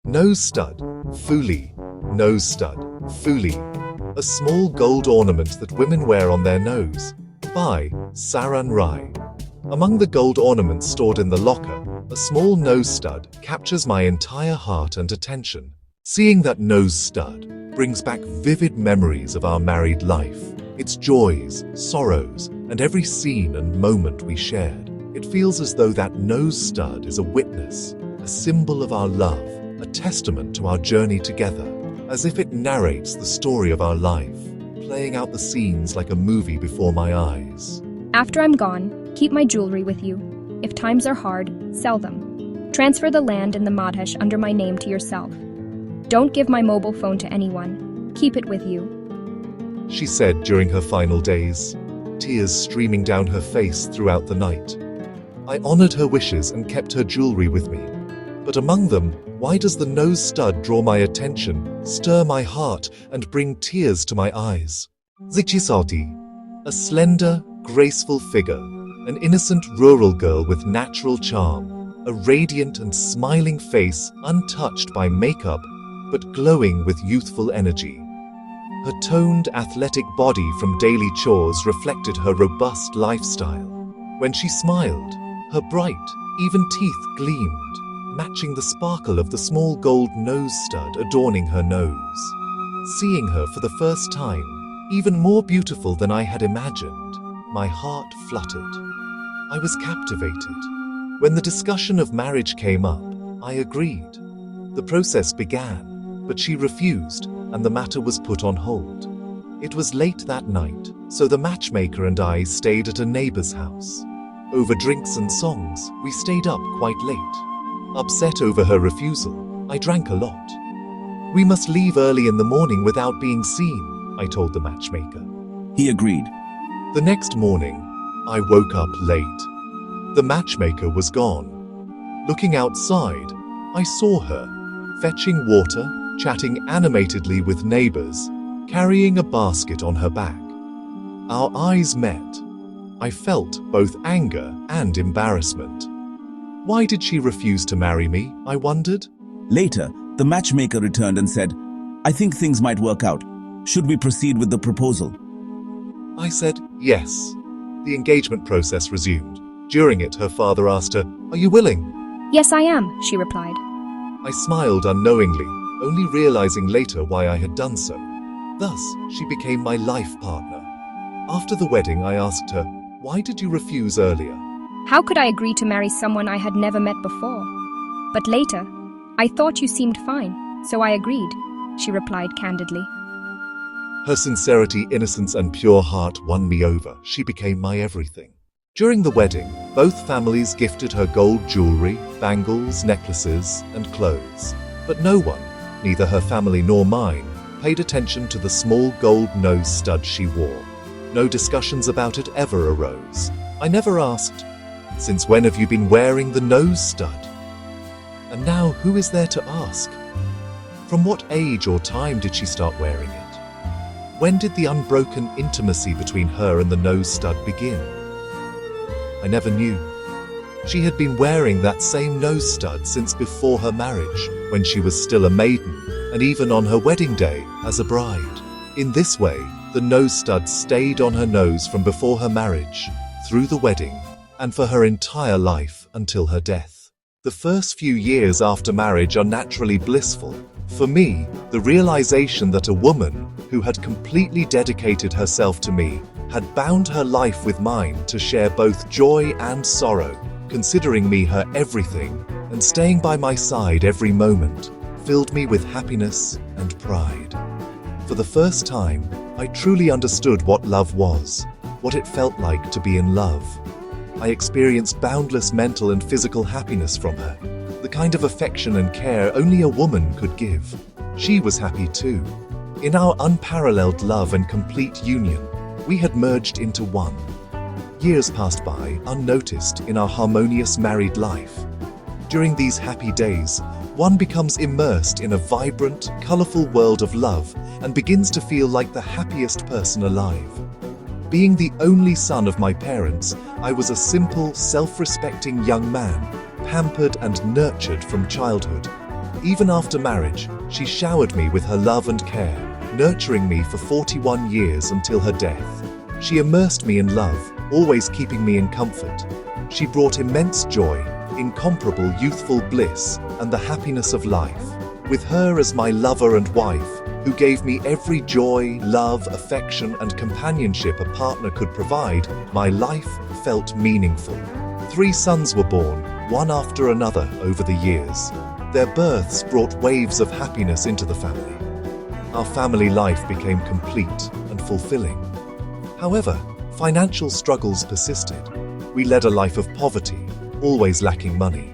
Nose stud, Fuli. Nose stud, Fuli. A small gold ornament that women wear on their nose. By Saran Rai. Among the gold ornaments stored in the locker, a small nose stud captures my entire heart and attention. Seeing that nose stud brings back vivid memories of our married life, its joys, sorrows, and every scene and moment we shared. It feels as though that nose stud is a witness, a symbol of our love, a testament to our journey together, as if it narrates the story of our life, playing out the scenes like a movie before my eyes. After I'm gone, keep my jewelry with you. If times are hard, sell them. Transfer the land in the Madhesh under my name to yourself. Don't give my mobile phone to anyone. Keep it with you. She said during her final days, tears streaming down her face throughout the night. I honored her wishes and kept her jewelry with me. But among them, why does the nose stud draw my attention, stir my heart, and bring tears to my eyes? Zichisati, a slender, graceful figure, an innocent rural girl with natural charm, a radiant and smiling face untouched by makeup, but glowing with youthful energy. Her toned, athletic body from daily chores reflected her robust lifestyle. When she smiled, her bright, even teeth gleamed, matching the sparkle of the small gold nose stud adorning her nose. Seeing her for the first time, even more beautiful than I had imagined, my heart fluttered. I was captivated. When the discussion of marriage came up, I agreed. The process began, but she refused, and the matter was put on hold. It was late that night, so the matchmaker and I stayed at a neighbor's house. Over drinks and songs, we stayed up quite late. Upset over her refusal, I drank a lot. We must leave early in the morning without being seen, I told the matchmaker. He agreed. The next morning, I woke up late. The matchmaker was gone. Looking outside, I saw her, fetching water, chatting animatedly with neighbors, carrying a basket on her back. Our eyes met. I felt both anger and embarrassment. Why did she refuse to marry me, I wondered? Later, the matchmaker returned and said, "I think things might work out. Should we proceed with the proposal?" I said yes. The engagement process resumed. During it, her father asked her, "Are you willing?" Yes, I am, she replied. I smiled unknowingly, only realizing later why I had done so. Thus, she became my life partner. After the wedding, I asked her, "Why did you refuse earlier?" How could I agree to marry someone I had never met before? But later, I thought you seemed fine, so I agreed, she replied candidly. Her sincerity, innocence, and pure heart won me over. She became my everything. During the wedding, both families gifted her gold jewelry, bangles, necklaces, and clothes. But no one, neither her family nor mine, paid attention to the small gold nose stud she wore. No discussions about it ever arose. I never asked, "Since when have you been wearing the nose stud?" And now, who is there to ask? From what age or time did she start wearing it? When did the unbroken intimacy between her and the nose stud begin? I never knew. She had been wearing that same nose stud since before her marriage, when she was still a maiden, and even on her wedding day as a bride. In this way, the nose stud stayed on her nose from before her marriage, through the wedding, and for her entire life until her death. The first few years after marriage are naturally blissful. For me, the realization that a woman who had completely dedicated herself to me had bound her life with mine to share both joy and sorrow, considering me her everything and staying by my side every moment, filled me with happiness and pride. For the first time, I truly understood what love was, what it felt like to be in love. I experienced boundless mental and physical happiness from her, the kind of affection and care only a woman could give. She was happy too. In our unparalleled love and complete union, we had merged into one. Years passed by unnoticed in our harmonious married life. During these happy days, one becomes immersed in a vibrant, colorful world of love and begins to feel like the happiest person alive. Being the only son of my parents, I was a simple, self-respecting young man, pampered and nurtured from childhood. Even after marriage, she showered me with her love and care, nurturing me for 41 years until her death. She immersed me in love, always keeping me in comfort. She brought immense joy, incomparable youthful bliss, and the happiness of life. With her as my lover and wife, who gave me every joy, love, affection, and companionship a partner could provide, my life felt meaningful. 3 sons were born, one after another over the years. Their births brought waves of happiness into the family. Our family life became complete and fulfilling. However, financial struggles persisted. We led a life of poverty, always lacking money.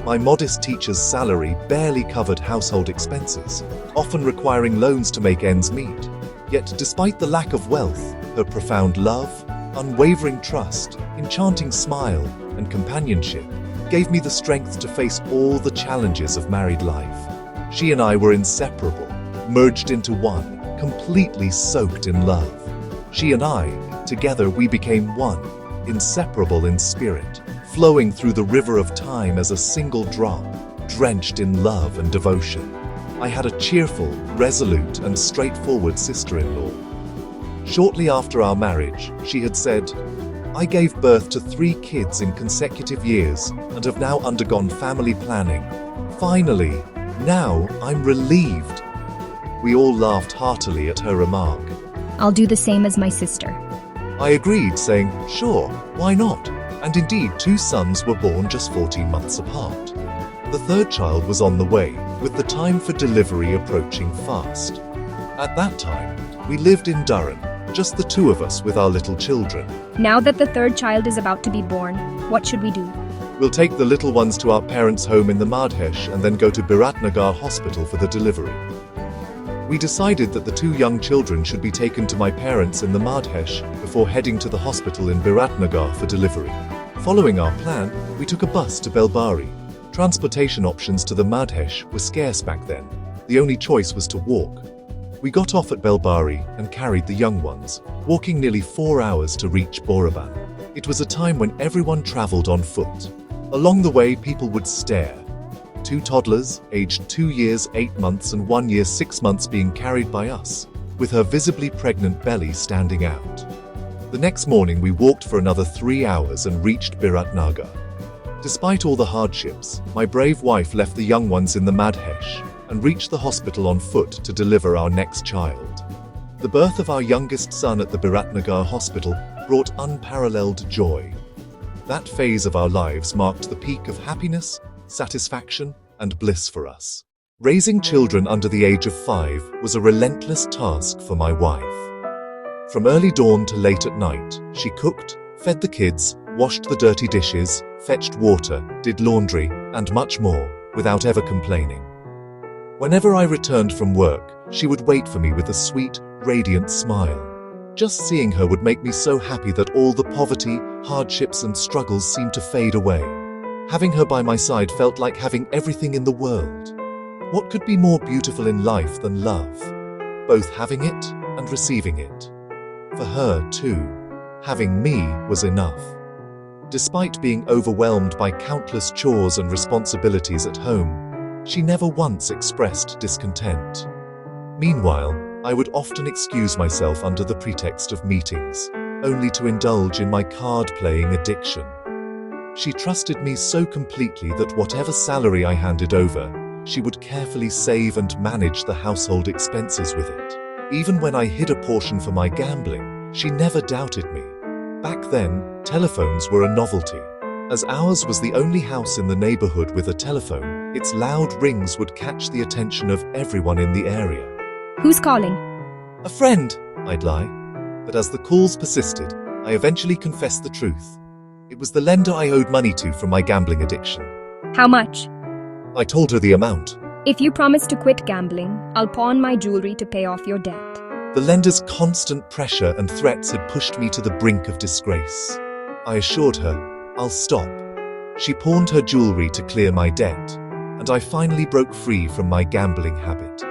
My modest teacher's salary barely covered household expenses, often requiring loans to make ends meet. Yet, despite the lack of wealth, her profound love, unwavering trust, enchanting smile, and companionship gave me the strength to face all the challenges of married life. She and I were inseparable, merged into one, completely soaked in love. She and I, together we became one, inseparable in spirit, flowing through the river of time as a single drop, drenched in love and devotion. I had a cheerful, resolute, and straightforward sister-in-law. Shortly after our marriage, she had said, "I gave birth to 3 kids in consecutive years and have now undergone family planning. Finally, now I'm relieved." We all laughed heartily at her remark. I'll do the same as my sister. I agreed, saying, "Sure, why not?" And indeed, 2 sons were born just 14 months apart. The 3rd child was on the way, with the time for delivery approaching fast. At that time, we lived in Durham, just the 2 of us with our little children. Now that the 3rd child is about to be born, what should we do? We'll take the little ones to our parents' home in the Madhesh and then go to Biratnagar Hospital for the delivery. We decided that the 2 young children should be taken to my parents in the Madhesh before heading to the hospital in Biratnagar for delivery. Following our plan, we took a bus to Belbari. Transportation options to the Madhesh were scarce back then. The only choice was to walk. We got off at Belbari and carried the young ones, walking nearly 4 hours to reach Boraban. It was a time when everyone traveled on foot. Along the way, people would stare. 2 toddlers, aged 2 years, 8 months and 1 year, 6 months being carried by us, with her visibly pregnant belly standing out. The next morning we walked for another 3 hours and reached Biratnagar. Despite all the hardships, my brave wife left the young ones in the Madhesh and reached the hospital on foot to deliver our next child. The birth of our youngest son at the Biratnagar hospital brought unparalleled joy. That phase of our lives marked the peak of happiness, satisfaction, and bliss for us. Raising children under the age of 5 was a relentless task for my wife. From early dawn to late at night, she cooked, fed the kids, washed the dirty dishes, fetched water, did laundry, and much more, without ever complaining. Whenever I returned from work, she would wait for me with a sweet, radiant smile. Just seeing her would make me so happy that all the poverty, hardships, and struggles seemed to fade away. Having her by my side felt like having everything in the world. What could be more beautiful in life than love? Both having it and receiving it. For her, too, having me was enough. Despite being overwhelmed by countless chores and responsibilities at home, she never once expressed discontent. Meanwhile, I would often excuse myself under the pretext of meetings, only to indulge in my card-playing addiction. She trusted me so completely that whatever salary I handed over, she would carefully save and manage the household expenses with it. Even when I hid a portion for my gambling, she never doubted me. Back then, telephones were a novelty. As ours was the only house in the neighborhood with a telephone, its loud rings would catch the attention of everyone in the area. Who's calling? A friend, I'd lie. But as the calls persisted, I eventually confessed the truth. It was the lender I owed money to from my gambling addiction. How much? I told her the amount. If you promise to quit gambling, I'll pawn my jewelry to pay off your debt. The lender's constant pressure and threats had pushed me to the brink of disgrace. I assured her, I'll stop. She pawned her jewelry to clear my debt, and I finally broke free from my gambling habit.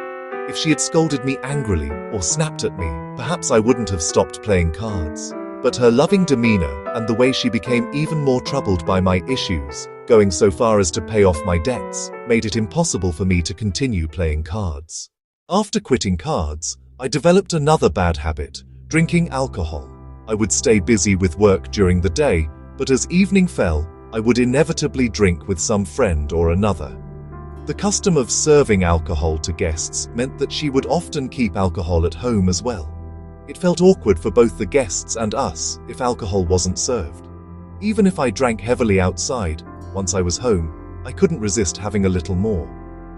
If she had scolded me angrily or snapped at me, perhaps I wouldn't have stopped playing cards. But her loving demeanor and the way she became even more troubled by my issues going so far as to pay off my debts made it impossible for me to continue playing cards. After quitting cards, I developed another bad habit, drinking alcohol. I would stay busy with work during the day, but as evening fell, I would inevitably drink with some friend or another. The custom of serving alcohol to guests meant that she would often keep alcohol at home as well. It felt awkward for both the guests and us if alcohol wasn't served. Even if I drank heavily outside, once I was home, I couldn't resist having a little more.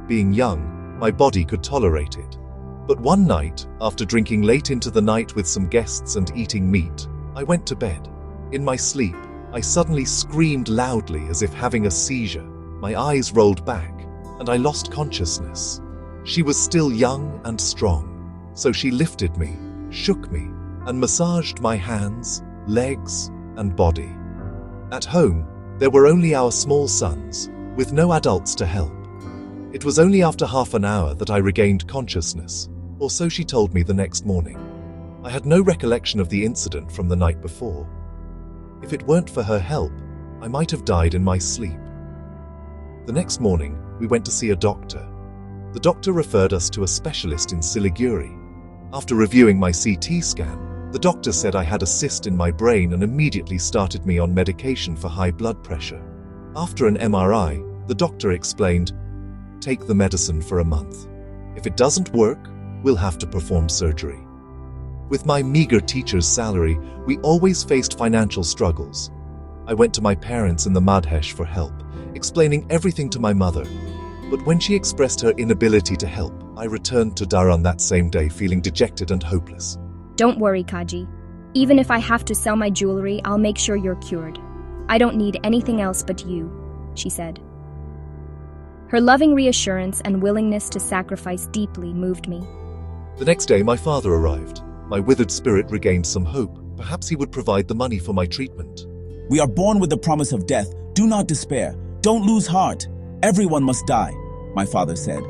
Being young, my body could tolerate it. But one night, after drinking late into the night with some guests and eating meat, I went to bed. In my sleep, I suddenly screamed loudly as if having a seizure. My eyes rolled back, and I lost consciousness. She was still young and strong, so she lifted me, shook me, and massaged my hands, legs, and body. At home, there were only our small sons, with no adults to help. It was only after half an hour that I regained consciousness, or so she told me the next morning. I had no recollection of the incident from the night before. If it weren't for her help, I might have died in my sleep. The next morning, we went to see a doctor. The doctor referred us to a specialist in Siliguri. After reviewing my CT scan, the doctor said I had a cyst in my brain and immediately started me on medication for high blood pressure. After an MRI, the doctor explained, "Take the medicine for a month. If it doesn't work, we'll have to perform surgery." With my meager teacher's salary, we always faced financial struggles. I went to my parents in the Madhesh for help, explaining everything to my mother. But when she expressed her inability to help, I returned to Dharan that same day feeling dejected and hopeless. Don't worry, Kaji. Even if I have to sell my jewelry, I'll make sure you're cured. I don't need anything else but you, she said. Her loving reassurance and willingness to sacrifice deeply moved me. The next day, my father arrived. My withered spirit regained some hope. Perhaps he would provide the money for my treatment. We are born with the promise of death. Do not despair. Don't lose heart. Everyone must die, my father said.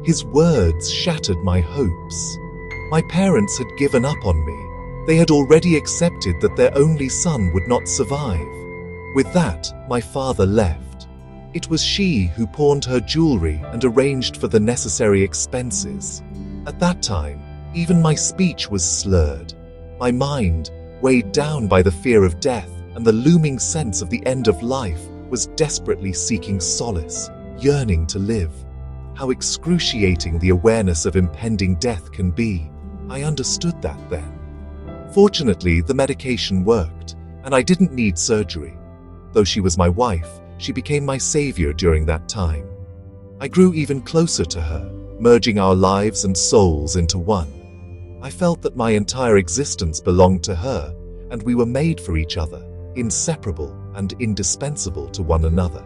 His words shattered my hopes. My parents had given up on me. They had already accepted that their only son would not survive. With that, my father left. It was she who pawned her jewelry and arranged for the necessary expenses. At that time, even my speech was slurred. My mind, weighed down by the fear of death and the looming sense of the end of life, was desperately seeking solace, yearning to live. How excruciating the awareness of impending death can be. I understood that then. Fortunately, the medication worked, and I didn't need surgery. Though she was my wife, she became my savior during that time. I grew even closer to her, merging our lives and souls into one. I felt that my entire existence belonged to her, and we were made for each other, inseparable and indispensable to one another.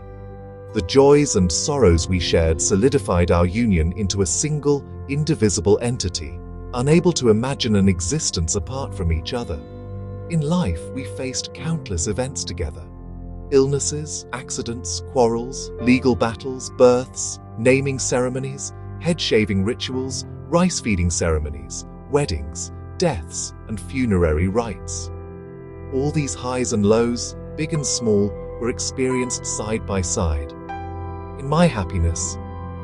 The joys and sorrows we shared solidified our union into a single, indivisible entity, unable to imagine an existence apart from each other. In life, we faced countless events together. Illnesses, accidents, quarrels, legal battles, births, naming ceremonies, head-shaving rituals, rice-feeding ceremonies, weddings, deaths, and funerary rites. All these highs and lows, big and small, were experienced side by side. In my happiness,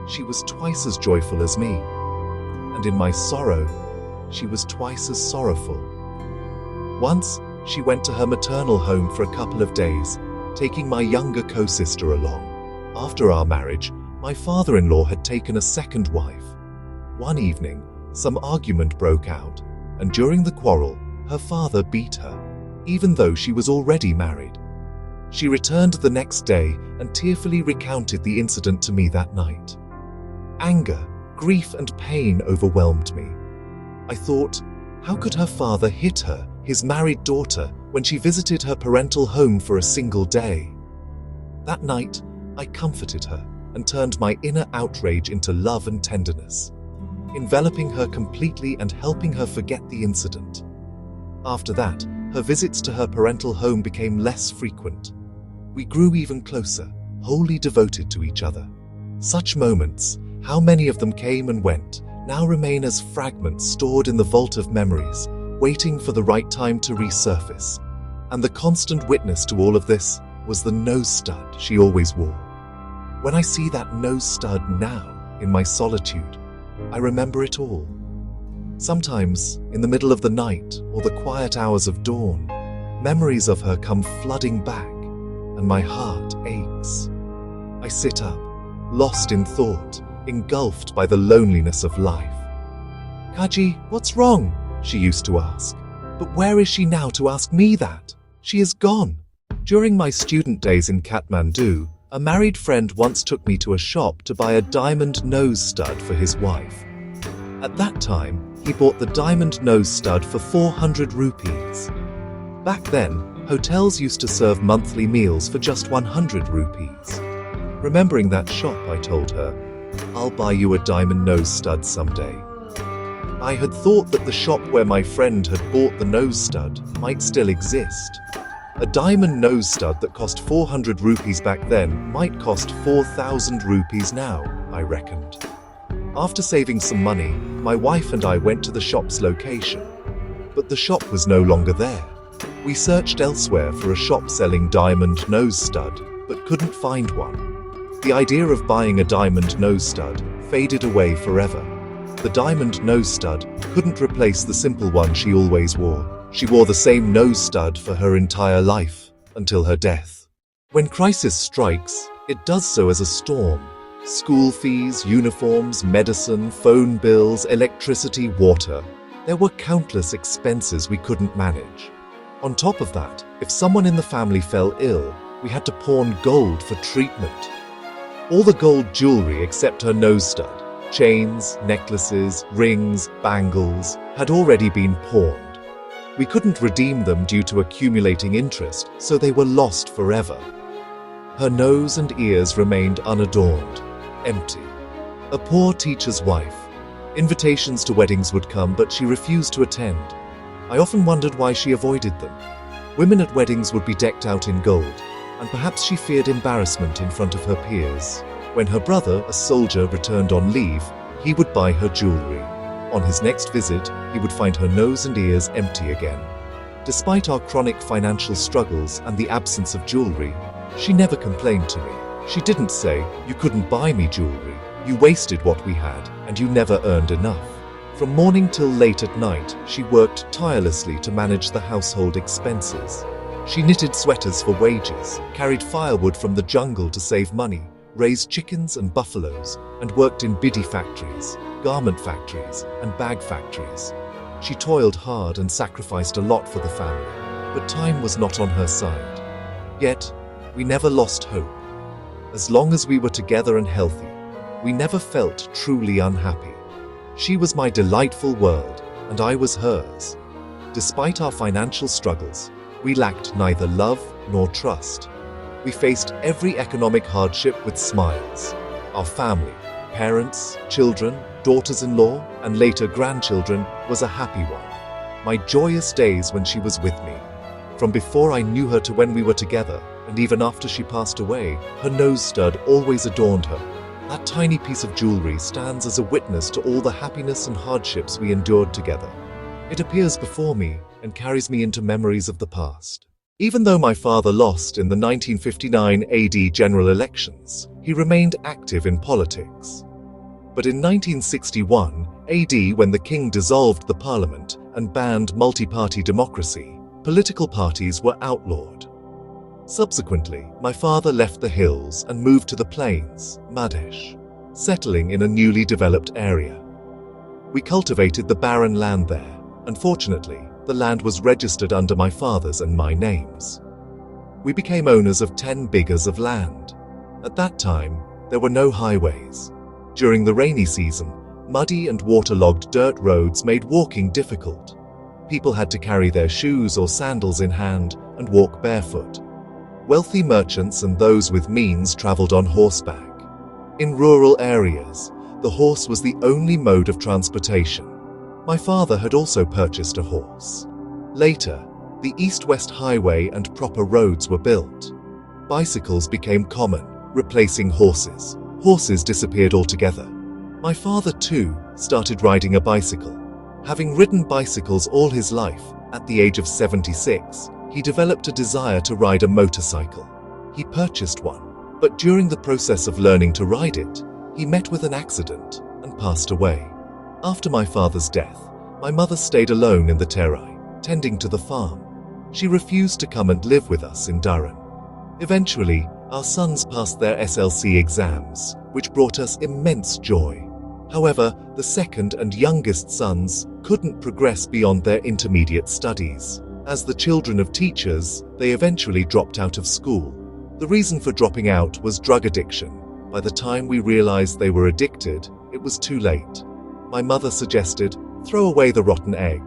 she was twice as joyful as me, and in my sorrow, she was twice as sorrowful. Once, she went to her maternal home for a couple of days, taking my younger co-sister along. After our marriage, my father-in-law had taken a second wife. One evening, some argument broke out, and during the quarrel, her father beat her, even though she was already married. She returned the next day and tearfully recounted the incident to me that night. Anger, grief, and pain overwhelmed me. I thought, how could her father hit her, his married daughter, when she visited her parental home for a single day? That night, I comforted her and turned my inner outrage into love and tenderness, enveloping her completely and helping her forget the incident. After that, her visits to her parental home became less frequent. We grew even closer, wholly devoted to each other. Such moments, how many of them came and went, now remain as fragments stored in the vault of memories, waiting for the right time to resurface. And the constant witness to all of this was the nose stud she always wore. When I see that nose stud now, in my solitude, I remember it all. Sometimes, in the middle of the night or the quiet hours of dawn, memories of her come flooding back, and my heart aches. I sit up, lost in thought, engulfed by the loneliness of life. "Kaji, what's wrong?" she used to ask. "But where is she now to ask me that? She is gone." During my student days in Kathmandu, a married friend once took me to a shop to buy a diamond nose stud for his wife. At that time, he bought the diamond nose stud for 400 rupees. Back then, hotels used to serve monthly meals for just 100 rupees. Remembering that shop, I told her, "I'll buy you a diamond nose stud someday." I had thought that the shop where my friend had bought the nose stud might still exist. A diamond nose stud that cost 400 rupees back then might cost 4,000 rupees now, I reckoned. After saving some money, my wife and I went to the shop's location. But the shop was no longer there. We searched elsewhere for a shop selling diamond nose stud, but couldn't find one. The idea of buying a diamond nose stud faded away forever. The diamond nose stud couldn't replace the simple one she always wore. She wore the same nose stud for her entire life, until her death. When crisis strikes, it does so as a storm. School fees, uniforms, medicine, phone bills, electricity, water. There were countless expenses we couldn't manage. On top of that, if someone in the family fell ill, we had to pawn gold for treatment. All the gold jewelry except her nose stud, chains, necklaces, rings, bangles, had already been pawned. We couldn't redeem them due to accumulating interest, so they were lost forever. Her nose and ears remained unadorned, empty. A poor teacher's wife. Invitations to weddings would come, but she refused to attend. I often wondered why she avoided them. Women at weddings would be decked out in gold, and perhaps she feared embarrassment in front of her peers. When her brother, a soldier, returned on leave, he would buy her jewelry. On his next visit, he would find her nose and ears empty again. Despite our chronic financial struggles and the absence of jewelry, she never complained to me. She didn't say, "You couldn't buy me jewelry. You wasted what we had, and you never earned enough." From morning till late at night, she worked tirelessly to manage the household expenses. She knitted sweaters for wages, carried firewood from the jungle to save money, raised chickens and buffaloes, and worked in biddy factories, garment factories, and bag factories. She toiled hard and sacrificed a lot for the family, but time was not on her side. Yet, we never lost hope. As long as we were together and healthy, we never felt truly unhappy. She was my delightful world, and I was hers. Despite our financial struggles, we lacked neither love nor trust. We faced every economic hardship with smiles. Our family, parents, children, daughters-in-law, and later grandchildren, was a happy one. My joyous days when she was with me. From before I knew her to when we were together, and even after she passed away, her nose stud always adorned her. That tiny piece of jewelry stands as a witness to all the happiness and hardships we endured together. It appears before me and carries me into memories of the past. Even though my father lost in the 1959 AD general elections, he remained active in politics. But in 1961 AD, when the king dissolved the parliament and banned multi-party democracy, political parties were outlawed. Subsequently, my father left the hills and moved to the plains, Madhesh, settling in a newly developed area. We cultivated the barren land there. Unfortunately, the land was registered under my father's and my names. We became owners of 10 bighas of land. At that time, there were no highways. During the rainy season, muddy and waterlogged dirt roads made walking difficult. People had to carry their shoes or sandals in hand and walk barefoot. Wealthy merchants and those with means traveled on horseback. In rural areas, the horse was the only mode of transportation. My father had also purchased a horse. Later, the East-West Highway and proper roads were built. Bicycles became common, replacing horses. Horses disappeared altogether. My father, too, started riding a bicycle. Having ridden bicycles all his life, at the age of 76, he developed a desire to ride a motorcycle. He purchased one, but during the process of learning to ride it, he met with an accident and passed away. After my father's death, my mother stayed alone in the Terai, tending to the farm. She refused to come and live with us in Durham. Eventually, our sons passed their SLC exams, which brought us immense joy. However, the second and youngest sons couldn't progress beyond their intermediate studies. As the children of teachers, they eventually dropped out of school. The reason for dropping out was drug addiction. By the time we realized they were addicted, it was too late. My mother suggested, throw away the rotten egg.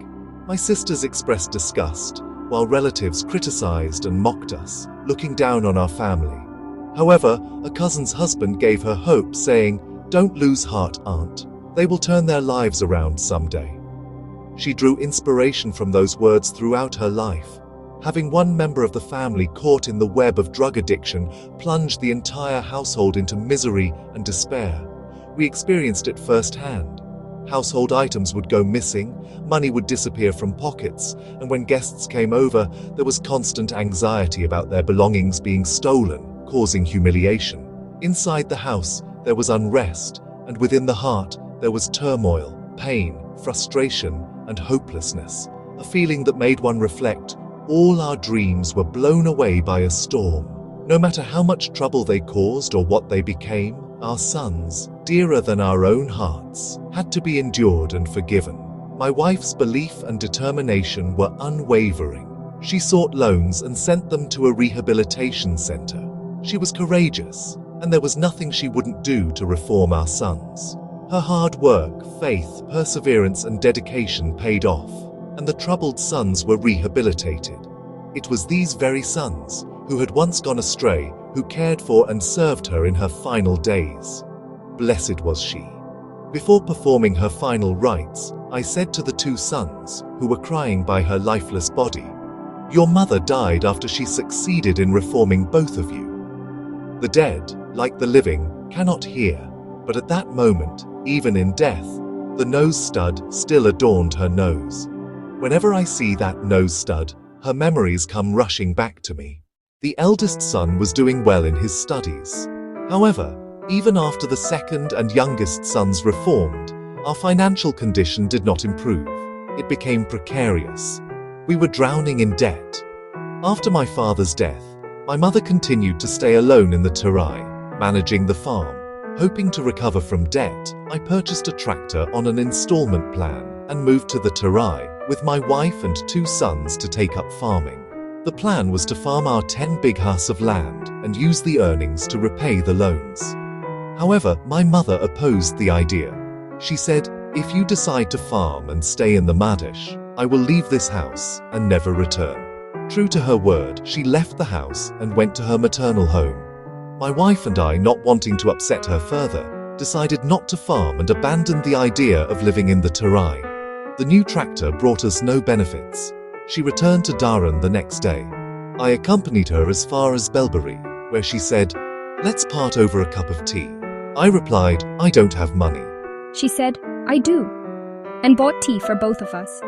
My sisters expressed disgust, while relatives criticized and mocked us, looking down on our family. However, a cousin's husband gave her hope, saying, "Don't lose heart, aunt. They will turn their lives around someday." She drew inspiration from those words throughout her life. Having one member of the family caught in the web of drug addiction plunged the entire household into misery and despair. We experienced it firsthand. Household items would go missing, money would disappear from pockets, and when guests came over, there was constant anxiety about their belongings being stolen, causing humiliation. Inside the house, there was unrest, and within the heart, there was turmoil, pain, frustration, and hopelessness, a feeling that made one reflect. All our dreams were blown away by a storm. No matter how much trouble they caused or what they became, our sons, dearer than our own hearts, had to be endured and forgiven. My wife's belief and determination were unwavering. She sought loans and sent them to a rehabilitation center. She was courageous, and there was nothing she wouldn't do to reform our sons. Her hard work, faith, perseverance, and dedication paid off, and the troubled sons were rehabilitated. It was these very sons, who had once gone astray, who cared for and served her in her final days. Blessed was she. Before performing her final rites, I said to the two sons, who were crying by her lifeless body, "Your mother died after she succeeded in reforming both of you." The dead, like the living, cannot hear, but at that moment, even in death, the nose stud still adorned her nose. Whenever I see that nose stud, her memories come rushing back to me. The eldest son was doing well in his studies. However, even after the second and youngest sons reformed, our financial condition did not improve. It became precarious. We were drowning in debt. After my father's death, my mother continued to stay alone in the Terai, managing the farm. Hoping to recover from debt, I purchased a tractor on an installment plan and moved to the Terai with my wife and two sons to take up farming. The plan was to farm our 10 big has of land and use the earnings to repay the loans. However, my mother opposed the idea. She said, "If you decide to farm and stay in the Madhesh, I will leave this house and never return." True to her word, she left the house and went to her maternal home. My wife and I, not wanting to upset her further, decided not to farm and abandoned the idea of living in the Terai. The new tractor brought us no benefits. She returned to Dharan the next day. I accompanied her as far as Belbury, where she said, "Let's part over a cup of tea." I replied, "I don't have money." She said, "I do," and bought tea for both of us.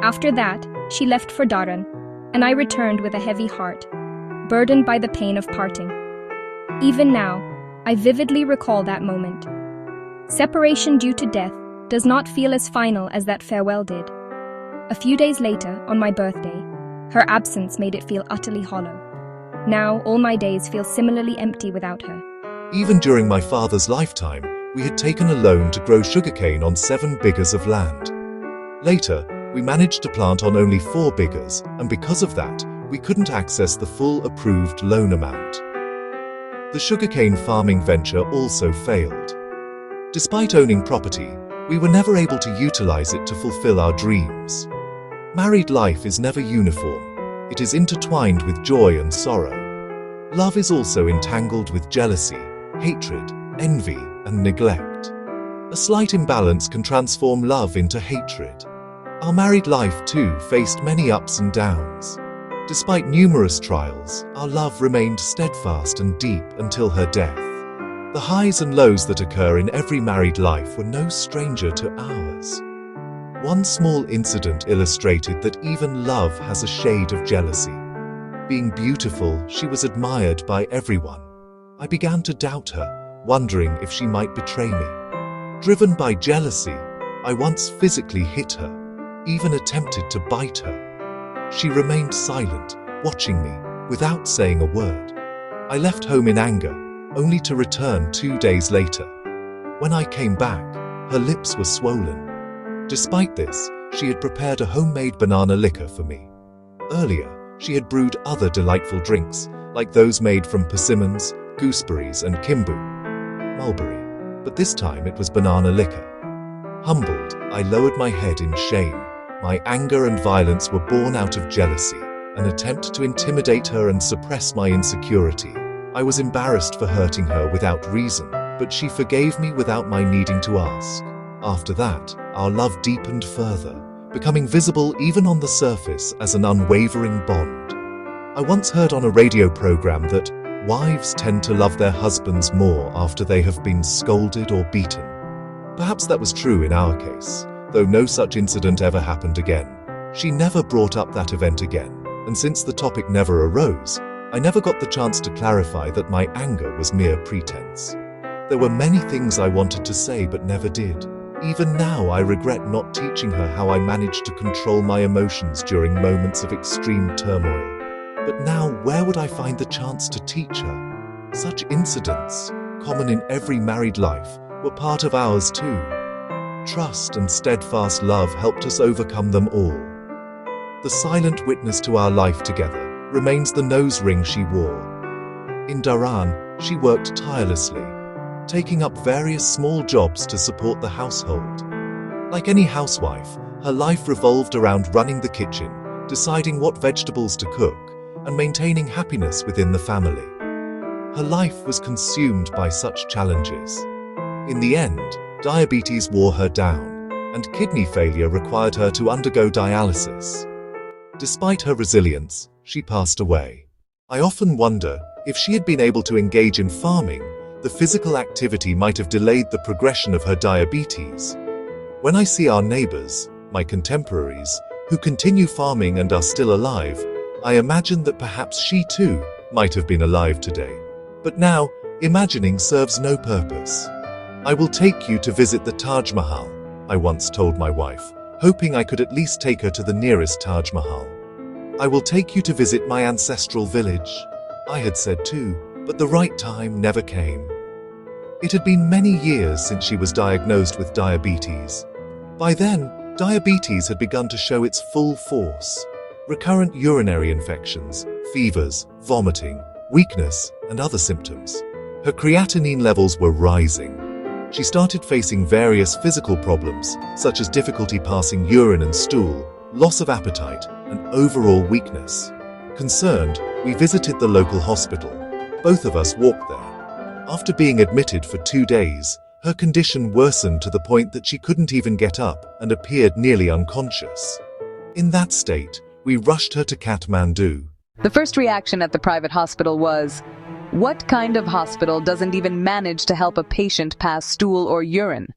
After that, she left for Dharan, and I returned with a heavy heart, burdened by the pain of parting. Even now, I vividly recall that moment. Separation due to death does not feel as final as that farewell did. A few days later, on my birthday, her absence made it feel utterly hollow. Now, all my days feel similarly empty without her. Even during my father's lifetime, we had taken a loan to grow sugarcane on 7 bighas of land. Later, we managed to plant on only 4 bighas, and because of that, we couldn't access the full approved loan amount. The sugarcane farming venture also failed. Despite owning property, we were never able to utilize it to fulfill our dreams. Married life is never uniform. It is intertwined with joy and sorrow. Love is also entangled with jealousy, hatred, envy, and neglect. A slight imbalance can transform love into hatred. Our married life, too, faced many ups and downs. Despite numerous trials, our love remained steadfast and deep until her death. The highs and lows that occur in every married life were no stranger to ours. One small incident illustrated that even love has a shade of jealousy. being beautiful, she was admired by everyone. I began to doubt her, wondering if she might betray me. Driven by jealousy, I once physically hit her, even attempted to bite her. She remained silent, watching me, without saying a word. I left home in anger, only to return 2 days later. When I came back, her lips were swollen. Despite this, she had prepared a homemade banana liquor for me. Earlier, she had brewed other delightful drinks, like those made from persimmons, gooseberries, and kimbu, mulberry, but this time it was banana liquor. Humbled, I lowered my head in shame. My anger and violence were born out of jealousy, an attempt to intimidate her and suppress my insecurity. I was embarrassed for hurting her without reason, but she forgave me without my needing to ask. After that, our love deepened further, becoming visible even on the surface as an unwavering bond. I once heard on a radio program that wives tend to love their husbands more after they have been scolded or beaten. Perhaps that was true in our case, though no such incident ever happened again. She never brought up that event again, and since the topic never arose, I never got the chance to clarify that my anger was mere pretense. There were many things I wanted to say but never did. Even now, I regret not teaching her how I managed to control my emotions during moments of extreme turmoil. But now, where would I find the chance to teach her? Such incidents, common in every married life, were part of ours too. Trust and steadfast love helped us overcome them all. The silent witness to our life together remains the nose ring she wore. In Dharan, she worked tirelessly, taking up various small jobs to support the household. Like any housewife, her life revolved around running the kitchen, deciding what vegetables to cook, and maintaining happiness within the family. Her life was consumed by such challenges. In the end, diabetes wore her down, and kidney failure required her to undergo dialysis. Despite her resilience, she passed away. I often wonder if she had been able to engage in farming, the physical activity might have delayed the progression of her diabetes. When I see our neighbors, my contemporaries, who continue farming and are still alive, I imagine that perhaps she too might have been alive today. But now, imagining serves no purpose. I will take you to visit the Taj Mahal, I once told my wife, hoping I could at least take her to the nearest Taj Mahal. I will take you to visit my ancestral village, I had said too, but the right time never came. It had been many years since she was diagnosed with diabetes. By then, diabetes had begun to show its full force. Recurrent urinary infections, fevers, vomiting, weakness, and other symptoms. Her creatinine levels were rising. She started facing various physical problems, such as difficulty passing urine and stool, loss of appetite, and overall weakness. Concerned, we visited the local hospital. Both of us walked there. After being admitted for 2 days, her condition worsened to the point that she couldn't even get up and appeared nearly unconscious. In that state, we rushed her to Kathmandu. The first reaction at the private hospital was, what kind of hospital doesn't even manage to help a patient pass stool or urine?